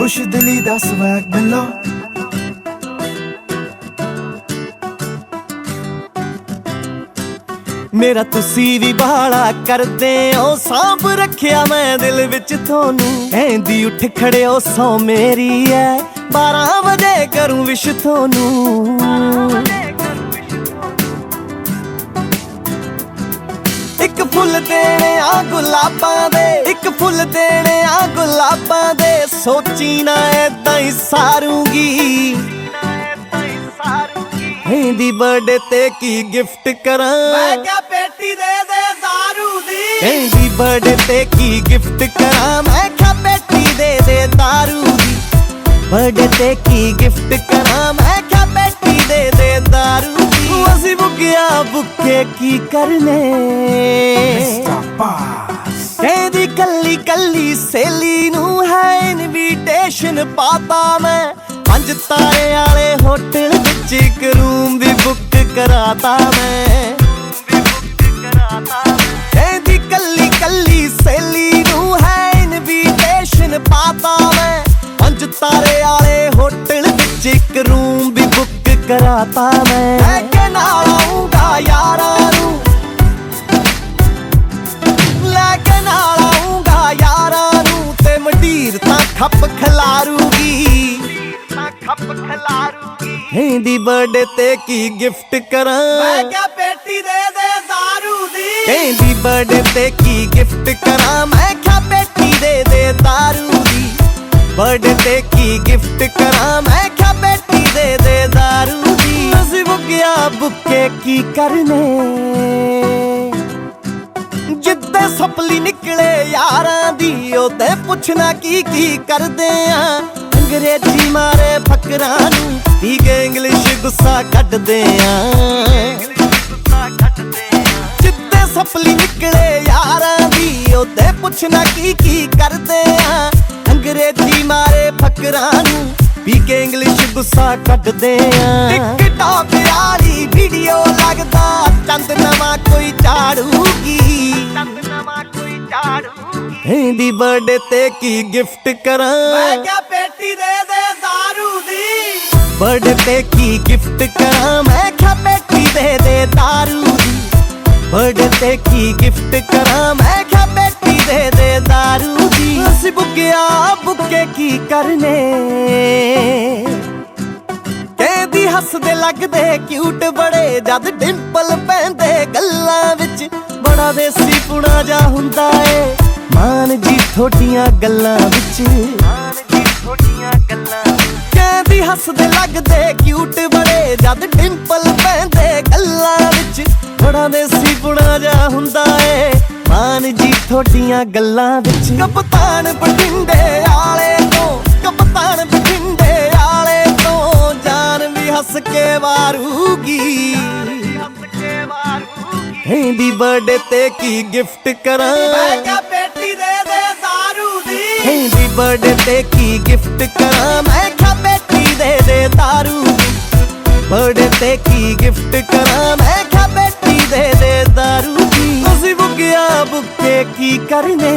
खुश दिली दा स्वैग मिलो मेरा तुसी भी बाला करदे ओ सांभ रखिया मैं दिल विच थोनू ऐंदी उठ खड़े ओ सौ मेरी है 12 बजे करूं विश थोनू एक फुल देने आ गुलाबां दे एक फुल देने आ गुलाबां दे सोची ना ऐदां ही सारूंगी दी बर्थडे ते की गिफ्ट करा मैं क्या पेटी दे दे दारू दी दी बर्थडे ते की गिफ्ट करा मैं क्या पेटी दे दे दारू दी बर्थडे ते की गिफ्ट करा मैं क्या पेटी दे दे दारू दी असी बुकिया बुके की करने कहदी कल्ली कल्ली सहेली नू है इनविटेशन पाता मैं 5 तारे वाले होटल विच एक रूम भी बुक कराता मैं कहदी कल्ली कल्ली सहेली नू है इनविटेशन पाता मैं 5 तारे वाले होटल विच एक रूम भी बुक कराता मैं के नाल आऊंगा यारा नू लेके नाल आऊंगा यारा नू ते मंडीर तां खप खिलारूगी दी बर्थडे ते की गिफ्ट करा मैं क्या पेटी दे दे दारू दी दी बर्थडे ते की गिफ्ट करा मैं क्या पेटी दे दे दारू दी बर्थडे ते की गिफ्ट करा मैं क्या पेटी दे दे दारू दी असी बुकिया बुके की करने जिद्दे सपली निकले यारां दी ओते पुछना की करदे आ अंग्रेजी मारे फकरां नू पी के इंग्लिश गुस्सा कटदे आ जिद्दे सपली निकले यारां दी ओते पुछना की करदे आ अंग्रेजी मारे फकरां नू पी के इंग्लिश गुस्सा कटदे आ टिकटॉक वाली वीडियो लगदा चंद नवा कोई झाड़ूगी दी बर्थडे ते की गिफ्ट करा मैं क्या पेटी दे दे दारू दी बर्थडे ते की गिफ्ट करा मैं क्या पेटी दे दे दारू दी बर्थडे ते की गिफ्ट करा मैं क्या पेटी दे दे दारू दी असी बुकिया बुके की करने कहदी हसदे लगदे क्यूट बड़े जद डिंपल पैंदे गल्लां विच बड़ा देसी पुणा जा हुंदा ए मान जी थोड़ियां गल्लां विच कहदी हसदे लगदे क्यूट बड़े जद डिंपल पैंदे गल्लां विच बड़ा देसी पुणा जा हुंदा ए मान जी थोड़ियां गल्लां विच कप्तान बठिंडे आले तो कप्तान बठिंडे आले तो जान भी हस के वारूगी दी बर्थडे ते की गिफ्ट करा मैं क्या पेटी दे दे दारू दी दी बर्थडे ते की गिफ्ट करा मैं क्या पेटी दे दे दारू दी बर्थडे ते की गिफ्ट करा मैं क्या पेटी दे दे दारू दी असी बुकिया बुके की करने।